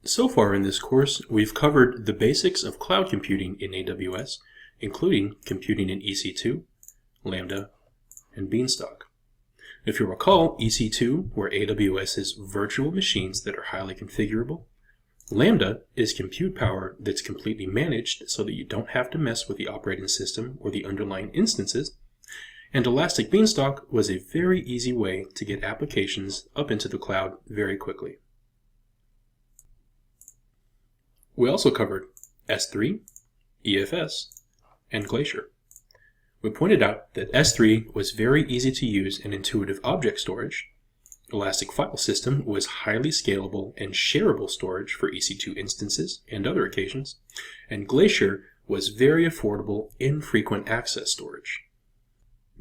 So far in this course, we've covered the basics of cloud computing in AWS, including computing in EC2, Lambda, and Beanstalk. If you recall, EC2 were AWS's virtual machines that are highly configurable. Lambda is compute power that's completely managed so that you don't have to mess with the operating system or the underlying instances. And Elastic Beanstalk was a very easy way to get applications up into the cloud very quickly. We also covered S3, EFS, and Glacier. We pointed out that S3 was very easy to use and intuitive object storage. Elastic File System was highly scalable and shareable storage for EC2 instances and other occasions. And Glacier was very affordable, infrequent access storage.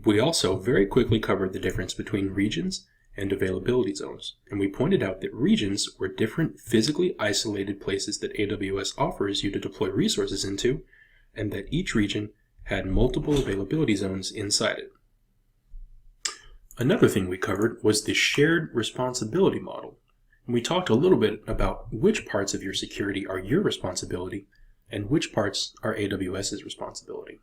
We also very quickly covered the difference between regions and availability zones, and we pointed out that regions were different physically isolated places that AWS offers you to deploy resources into, and that each region had multiple availability zones inside it. Another thing we covered was the shared responsibility model, and we talked a little bit about which parts of your security are your responsibility and which parts are AWS's responsibility.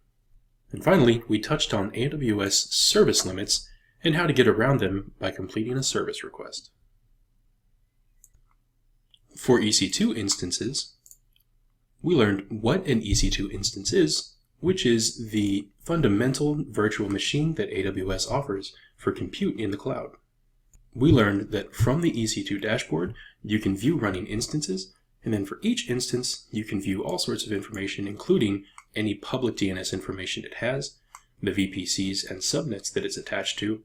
And finally, we touched on AWS service limits and how to get around them by completing a service request. For EC2 instances, we learned what an EC2 instance is, which is the fundamental virtual machine that AWS offers for compute in the cloud. We learned that from the EC2 dashboard, you can view running instances, and then for each instance, you can view all sorts of information, including any public DNS information it has, the VPCs and subnets that it's attached to,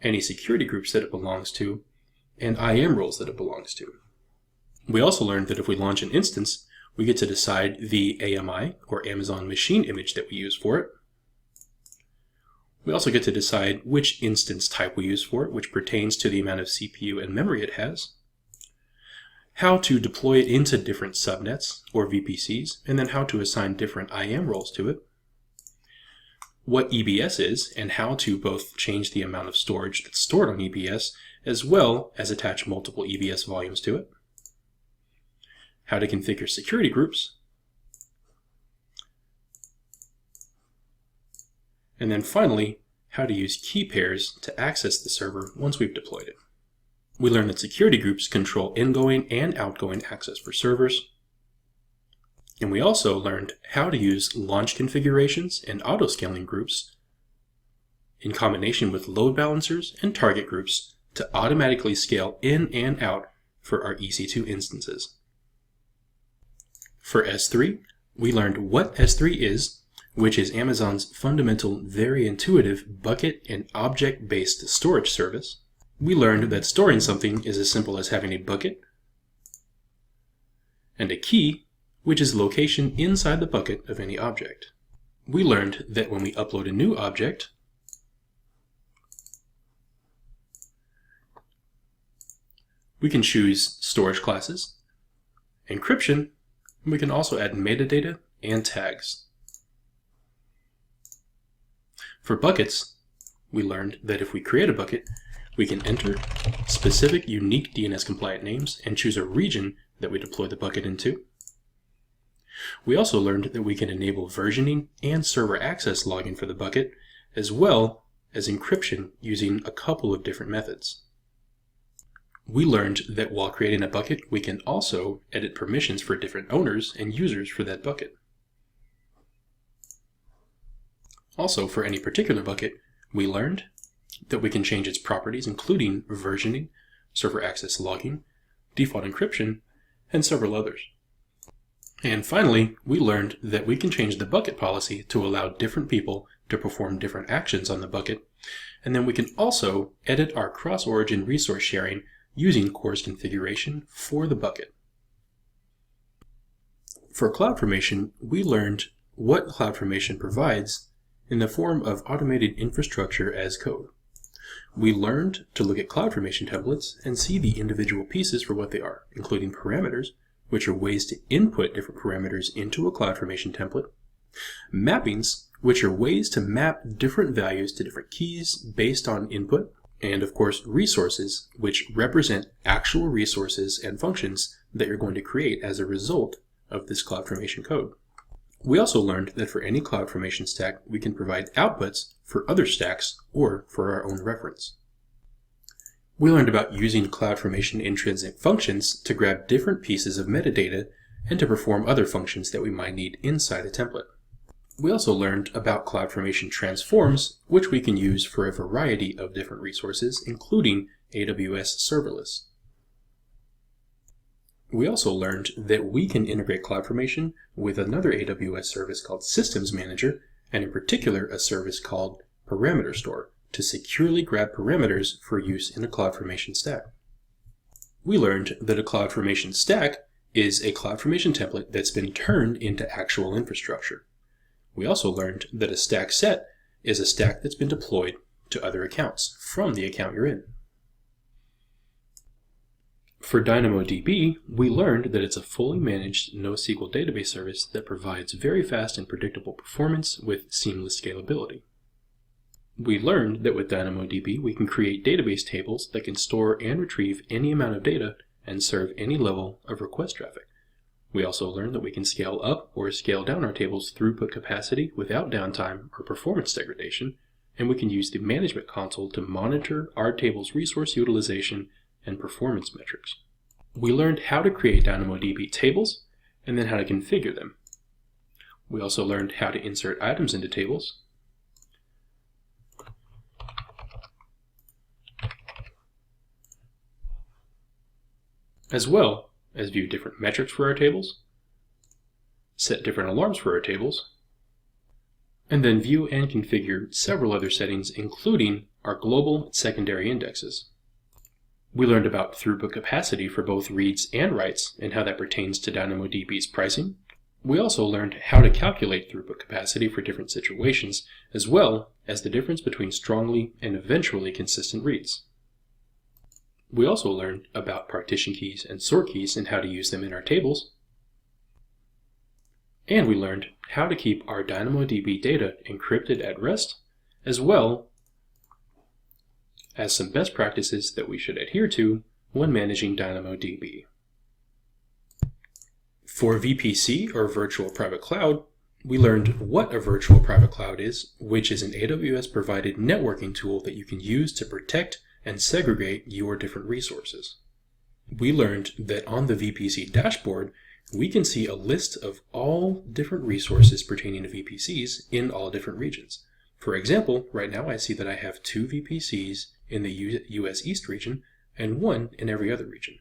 any security groups that it belongs to, and IAM roles that it belongs to. We also learned that if we launch an instance, we get to decide the AMI, or Amazon Machine Image, that we use for it. We also get to decide which instance type we use for it, which pertains to the amount of CPU and memory it has, how to deploy it into different subnets or VPCs, and then how to assign different IAM roles to it, what EBS is, and how to both change the amount of storage that's stored on EBS, as well as attach multiple EBS volumes to it, how to configure security groups, and then finally, how to use key pairs to access the server once we've deployed it. We learned that security groups control ingoing and outgoing access for servers. And we also learned how to use launch configurations and auto-scaling groups in combination with load balancers and target groups to automatically scale in and out for our EC2 instances. For S3, we learned what S3 is, which is Amazon's fundamental, very intuitive bucket and object-based storage service. We learned that storing something is as simple as having a bucket and a key, which is location inside the bucket of any object. We learned that when we upload a new object, we can choose storage classes, encryption, and we can also add metadata and tags. For buckets, we learned that if we create a bucket, we can enter specific unique DNS compliant names and choose a region that we deploy the bucket into. We also learned that we can enable versioning and server access logging for the bucket, as well as encryption using a couple of different methods. We learned that while creating a bucket, we can also edit permissions for different owners and users for that bucket. Also, for any particular bucket, we learned that we can change its properties, including versioning, server access logging, default encryption, and several others. And finally, we learned that we can change the bucket policy to allow different people to perform different actions on the bucket, and then we can also edit our cross-origin resource sharing using CORS configuration for the bucket. For CloudFormation, we learned what CloudFormation provides in the form of automated infrastructure as code. We learned to look at CloudFormation templates and see the individual pieces for what they are, including parameters, which are ways to input different parameters into a CloudFormation template, mappings, which are ways to map different values to different keys based on input, and of course resources, which represent actual resources and functions that you're going to create as a result of this CloudFormation code. We also learned that for any CloudFormation stack, we can provide outputs for other stacks or for our own reference. We learned about using CloudFormation intrinsic functions to grab different pieces of metadata and to perform other functions that we might need inside a template. We also learned about CloudFormation transforms, which we can use for a variety of different resources, including AWS serverless. We also learned that we can integrate CloudFormation with another AWS service called Systems Manager, and in particular a service called Parameter Store, to securely grab parameters for use in a CloudFormation stack. We learned that a CloudFormation stack is a CloudFormation template that's been turned into actual infrastructure. We also learned that a stack set is a stack that's been deployed to other accounts from the account you're in. For DynamoDB, we learned that it's a fully managed NoSQL database service that provides very fast and predictable performance with seamless scalability. We learned that with DynamoDB, we can create database tables that can store and retrieve any amount of data and serve any level of request traffic. We also learned that we can scale up or scale down our tables' throughput capacity without downtime or performance degradation, and we can use the management console to monitor our table's resource utilization and performance metrics. We learned how to create DynamoDB tables and then how to configure them. We also learned how to insert items into tables, as well as view different metrics for our tables, set different alarms for our tables, and then view and configure several other settings, including our global secondary indexes. We learned about throughput capacity for both reads and writes and how that pertains to DynamoDB's pricing. We also learned how to calculate throughput capacity for different situations, as well as the difference between strongly and eventually consistent reads. We also learned about partition keys and sort keys and how to use them in our tables. And we learned how to keep our DynamoDB data encrypted at rest, as well as some best practices that we should adhere to when managing DynamoDB. For VPC, or Virtual Private Cloud, we learned what a virtual private cloud is, which is an AWS-provided networking tool that you can use to protect and segregate your different resources. We learned that on the VPC dashboard, we can see a list of all different resources pertaining to VPCs in all different regions. For example, right now I see that I have 2 VPCs in the US East region and 1 in every other region.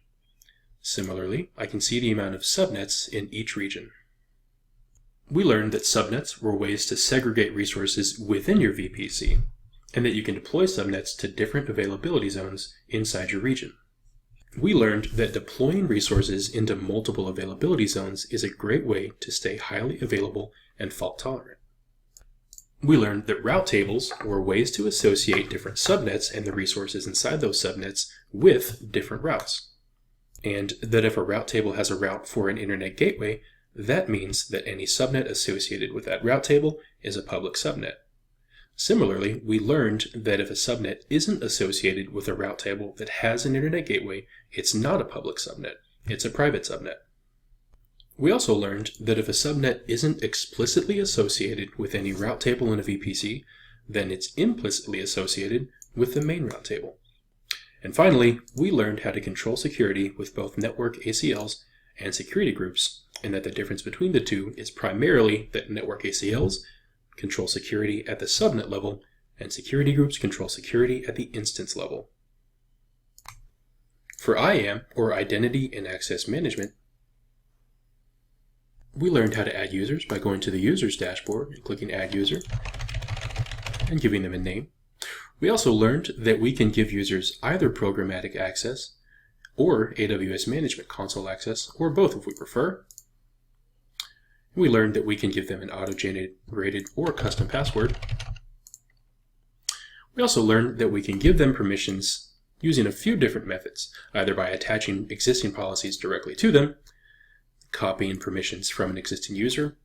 Similarly, I can see the amount of subnets in each region. We learned that subnets were ways to segregate resources within your VPC, and that you can deploy subnets to different availability zones inside your region. We learned that deploying resources into multiple availability zones is a great way to stay highly available and fault tolerant. We learned that route tables were ways to associate different subnets and the resources inside those subnets with different routes. And that if a route table has a route for an internet gateway, that means that any subnet associated with that route table is a public subnet. Similarly, we learned that if a subnet isn't associated with a route table that has an internet gateway, it's not a public subnet, it's a private subnet. We also learned that if a subnet isn't explicitly associated with any route table in a VPC, then it's implicitly associated with the main route table. And finally, we learned how to control security with both network ACLs and security groups, and that the difference between the two is primarily that network ACLs control security at the subnet level, and security groups control security at the instance level. For IAM, or Identity and Access Management, we learned how to add users by going to the Users dashboard and clicking Add User and giving them a name. We also learned that we can give users either programmatic access or AWS Management Console access, or both if we prefer. We learned that we can give them an auto-generated or custom password. We also learned that we can give them permissions using a few different methods, either by attaching existing policies directly to them, copying permissions from an existing user,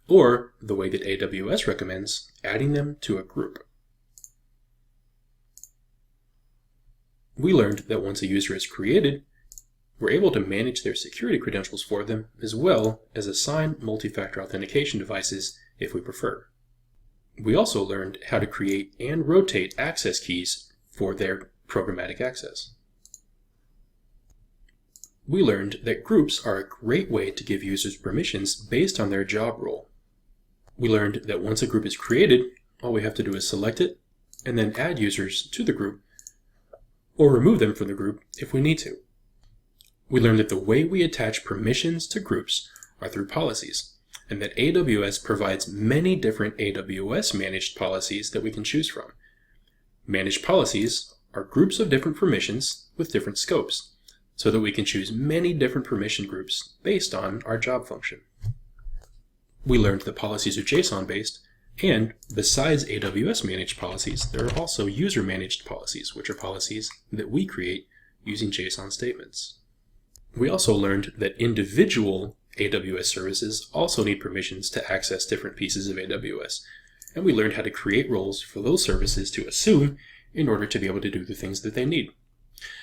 or the way that AWS recommends, adding them to a group. We learned that once a user is created, we're able to manage their security credentials for them, as well as assign multi-factor authentication devices if we prefer. We also learned how to create and rotate access keys for their programmatic access. We learned that groups are a great way to give users permissions based on their job role. We learned that once a group is created, all we have to do is select it, and then add users to the group, or remove them from the group if we need to. We learned that the way we attach permissions to groups are through policies, and that AWS provides many different AWS managed policies that we can choose from. Managed policies are groups of different permissions with different scopes, so that we can choose many different permission groups based on our job function. We learned that policies are JSON-based, and besides AWS managed policies, there are also user managed policies, which are policies that we create using JSON statements. We also learned that individual AWS services also need permissions to access different pieces of AWS, and we learned how to create roles for those services to assume in order to be able to do the things that they need.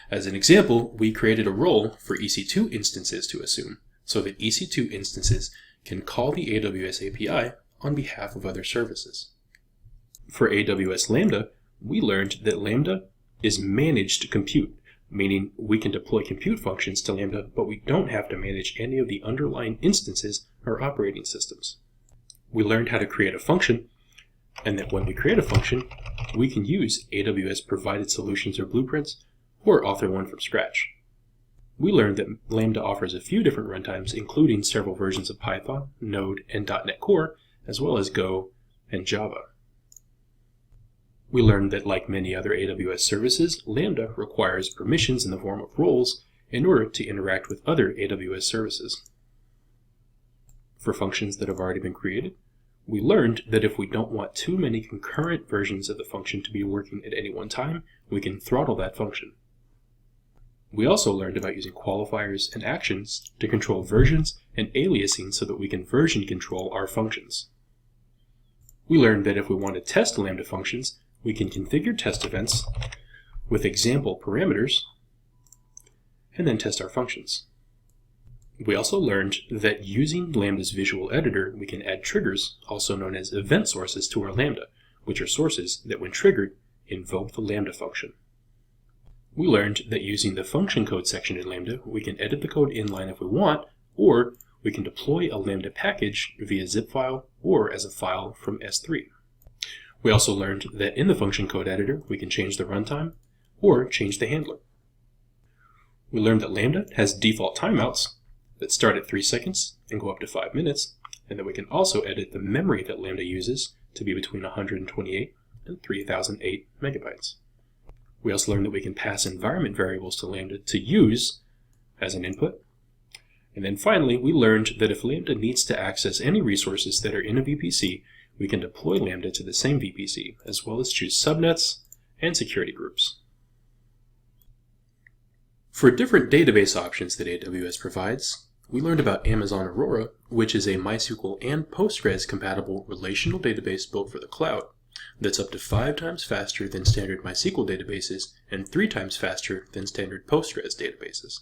As an example, we created a role for EC2 instances to assume, so that EC2 instances can call the AWS API on behalf of other services. For AWS Lambda, we learned that Lambda is managed compute, meaning we can deploy compute functions to Lambda, but we don't have to manage any of the underlying instances or operating systems. We learned how to create a function, and that when we create a function, we can use AWS provided solutions or blueprints, or author one from scratch. We learned that Lambda offers a few different runtimes, including several versions of Python, Node, and .NET Core, as well as Go and Java. We learned that, like many other AWS services, Lambda requires permissions in the form of roles in order to interact with other AWS services. For functions that have already been created, we learned that if we don't want too many concurrent versions of the function to be working at any one time, we can throttle that function. We also learned about using qualifiers and actions to control versions and aliasing so that we can version control our functions. We learned that if we want to test Lambda functions, we can configure test events with example parameters and then test our functions. We also learned that using Lambda's visual editor, we can add triggers, also known as event sources, to our Lambda, which are sources that, when triggered, invoke the Lambda function. We learned that using the function code section in Lambda, we can edit the code inline if we want, or we can deploy a Lambda package via zip file or as a file from S3. We also learned that in the function code editor, we can change the runtime or change the handler. We learned that Lambda has default timeouts that start at 3 seconds and go up to 5 minutes, and that we can also edit the memory that Lambda uses to be between 128 and 3008 megabytes. We also learned that we can pass environment variables to Lambda to use as an input. And then finally, we learned that if Lambda needs to access any resources that are in a VPC, we can deploy Lambda to the same VPC, as well as choose subnets and security groups. For different database options that AWS provides, we learned about Amazon Aurora, which is a MySQL and Postgres compatible relational database built for the cloud that's up to 5 times faster than standard MySQL databases and 3 times faster than standard Postgres databases.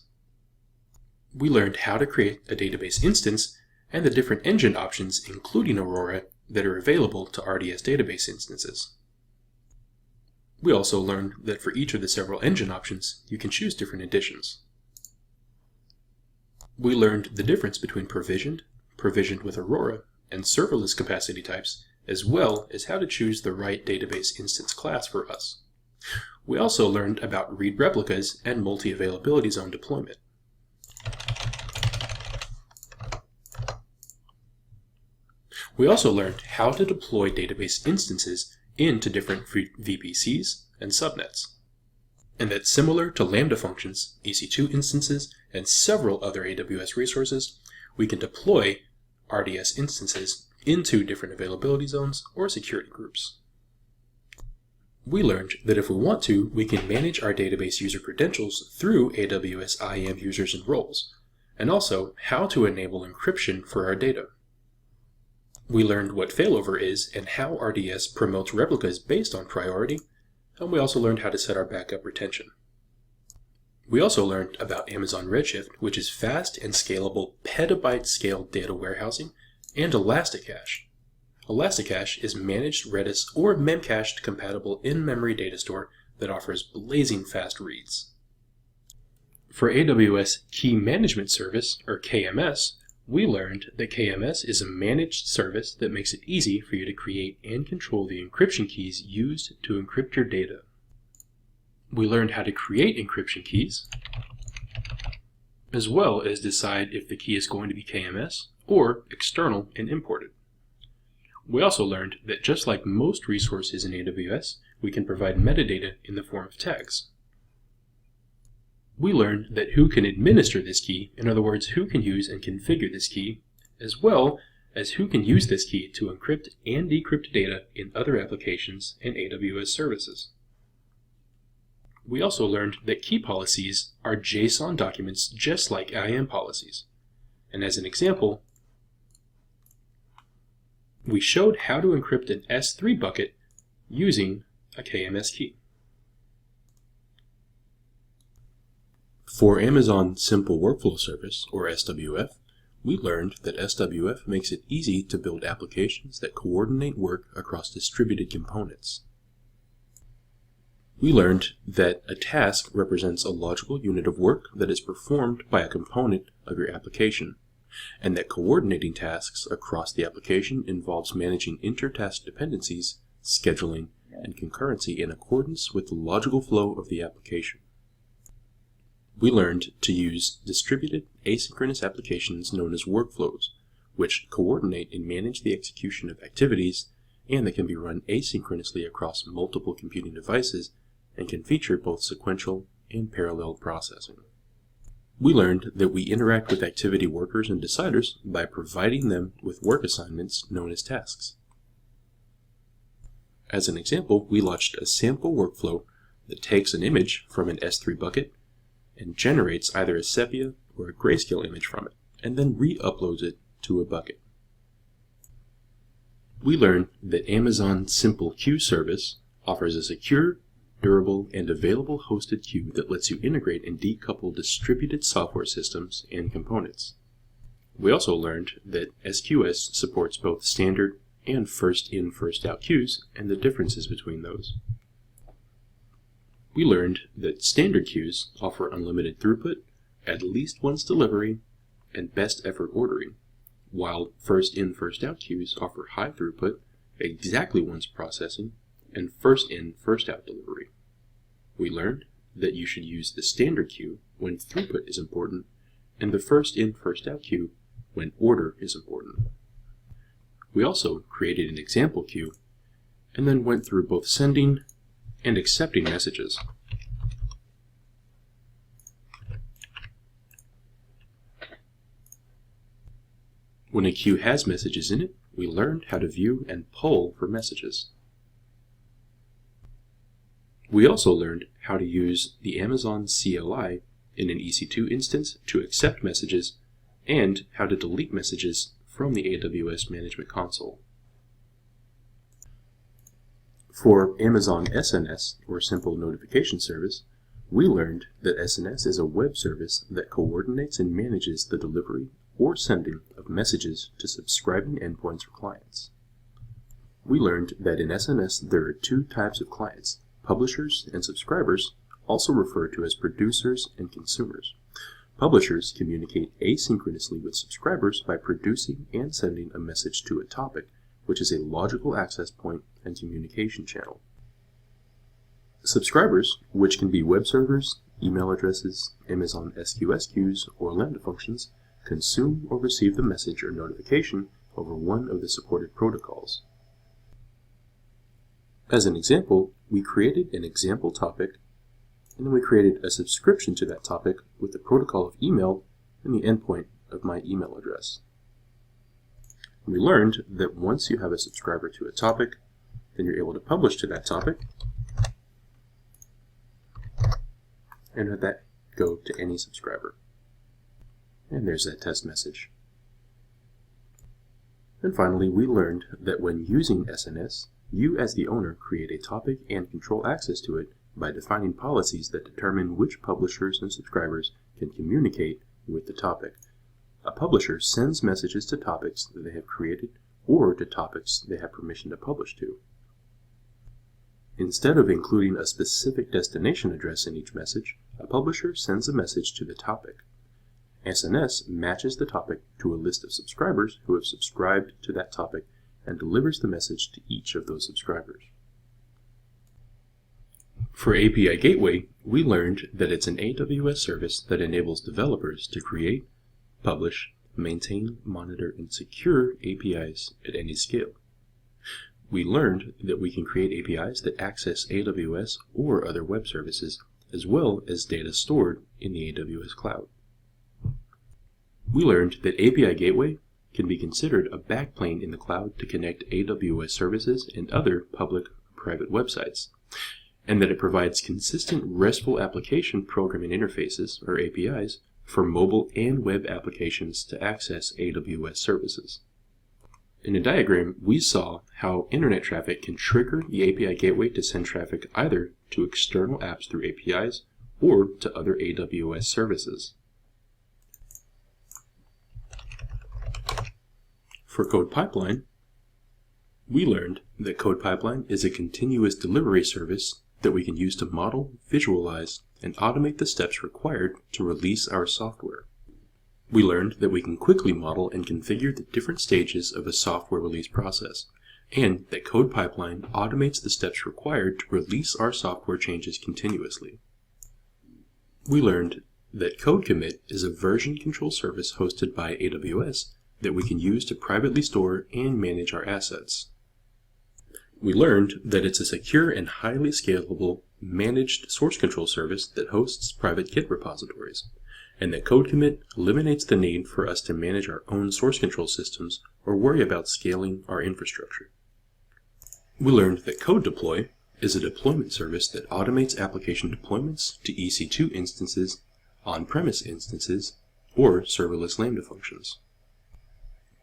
We learned how to create a database instance and the different engine options, including Aurora, that are available to RDS database instances. We also learned that for each of the several engine options, you can choose different editions. We learned the difference between provisioned with Aurora, and serverless capacity types, as well as how to choose the right database instance class for us. We also learned about read replicas and multi-availability zone deployment. We also learned how to deploy database instances into different VPCs and subnets, and that similar to Lambda functions, EC2 instances, and several other AWS resources, we can deploy RDS instances into different availability zones or security groups. We learned that if we want to, we can manage our database user credentials through AWS IAM users and roles, and also how to enable encryption for our data. We learned what failover is and how RDS promotes replicas based on priority, and we also learned how to set our backup retention. We also learned about Amazon Redshift, which is fast and scalable petabyte-scale data warehousing, and Elasticache. Elasticache is managed Redis or Memcached compatible in-memory data store that offers blazing fast reads. For AWS Key Management Service, or KMS, we learned that KMS is a managed service that makes it easy for you to create and control the encryption keys used to encrypt your data. We learned how to create encryption keys, as well as decide if the key is going to be KMS or external and imported. We also learned that just like most resources in AWS, we can provide metadata in the form of tags. We learned that who can administer this key, in other words, who can use and configure this key, as well as who can use this key to encrypt and decrypt data in other applications and AWS services. We also learned that key policies are JSON documents just like IAM policies. And as an example, we showed how to encrypt an S3 bucket using a KMS key. For Amazon Simple Workflow Service, or SWF, we learned that SWF makes it easy to build applications that coordinate work across distributed components. We learned that a task represents a logical unit of work that is performed by a component of your application, and that coordinating tasks across the application involves managing inter-task dependencies, scheduling, and concurrency in accordance with the logical flow of the application. We learned to use distributed asynchronous applications known as workflows, which coordinate and manage the execution of activities and that can be run asynchronously across multiple computing devices and can feature both sequential and parallel processing. We learned that we interact with activity workers and deciders by providing them with work assignments known as tasks. As an example, we launched a sample workflow that takes an image from an S3 bucket and generates either a sepia or a grayscale image from it, and then re-uploads it to a bucket. We learned that Amazon Simple Queue Service offers a secure, durable, and available hosted queue that lets you integrate and decouple distributed software systems and components. We also learned that SQS supports both standard and first-in, first-out queues and the differences between those. We learned that standard queues offer unlimited throughput, at least once delivery, and best effort ordering, while first-in, first-out queues offer high throughput, exactly once processing, and first-in, first-out delivery. We learned that you should use the standard queue when throughput is important, and the first-in, first-out queue when order is important. We also created an example queue, and then went through both sending and accepting messages. When a queue has messages in it, we learned how to view and poll for messages. We also learned how to use the Amazon CLI in an EC2 instance to accept messages and how to delete messages from the AWS Management Console. For Amazon SNS, or Simple Notification Service, we learned that SNS is a web service that coordinates and manages the delivery or sending of messages to subscribing endpoints or clients. We learned that in SNS there are two types of clients, publishers and subscribers, also referred to as producers and consumers. Publishers communicate asynchronously with subscribers by producing and sending a message to a topic, which is a logical access point and communication channel. Subscribers, which can be web servers, email addresses, Amazon SQS queues, or Lambda functions, consume or receive the message or notification over one of the supported protocols. As an example, we created an example topic, and then we created a subscription to that topic with the protocol of email and the endpoint of my email address. We learned that once you have a subscriber to a topic, then you're able to publish to that topic, and let that go to any subscriber. And there's that test message. And finally, we learned that when using SNS, you as the owner create a topic and control access to it by defining policies that determine which publishers and subscribers can communicate with the topic. A publisher sends messages to topics that they have created or to topics they have permission to publish to. Instead of including a specific destination address in each message, a publisher sends a message to the topic. SNS matches the topic to a list of subscribers who have subscribed to that topic and delivers the message to each of those subscribers. For API Gateway, we learned that it's an AWS service that enables developers to create, publish, maintain, monitor, and secure APIs at any scale. We learned that we can create APIs that access AWS or other web services, as well as data stored in the AWS cloud. We learned that API Gateway can be considered a backplane in the cloud to connect AWS services and other public or private websites, and that it provides consistent RESTful application programming interfaces, or APIs, for mobile and web applications to access AWS services. In a diagram, we saw how internet traffic can trigger the API Gateway to send traffic either to external apps through APIs or to other AWS services. For Code Pipeline, we learned that Code Pipeline is a continuous delivery service that we can use to model, visualize, and automate the steps required to release our software. We learned that we can quickly model and configure the different stages of a software release process, and that Code Pipeline automates the steps required to release our software changes continuously. We learned that Code Commit is a version control service hosted by AWS that we can use to privately store and manage our assets. We learned that it's a secure and highly scalable managed source control service that hosts private Git repositories, and that Code Commit eliminates the need for us to manage our own source control systems or worry about scaling our infrastructure. We learned that Code Deploy is a deployment service that automates application deployments to EC2 instances, on-premise instances, or serverless Lambda functions.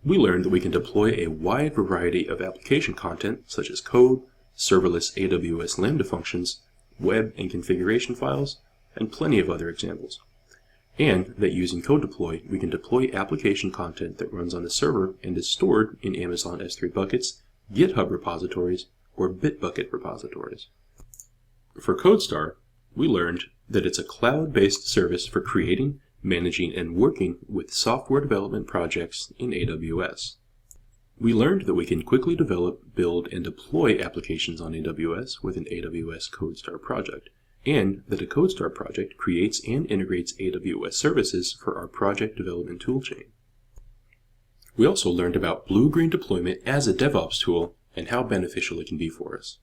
We learned that we can deploy a wide variety of application content such as code, serverless AWS Lambda functions, web and configuration files, and plenty of other examples. And that using Code Deploy, we can deploy application content that runs on a server and is stored in Amazon S3 buckets, GitHub repositories, or Bitbucket repositories. For CodeStar, we learned that it's a cloud-based service for creating, managing, and working with software development projects in AWS. We learned that we can quickly develop, build, and deploy applications on AWS with an AWS CodeStar project, and that a CodeStar project creates and integrates AWS services for our project development toolchain. We also learned about blue-green deployment as a DevOps tool and how beneficial it can be for us.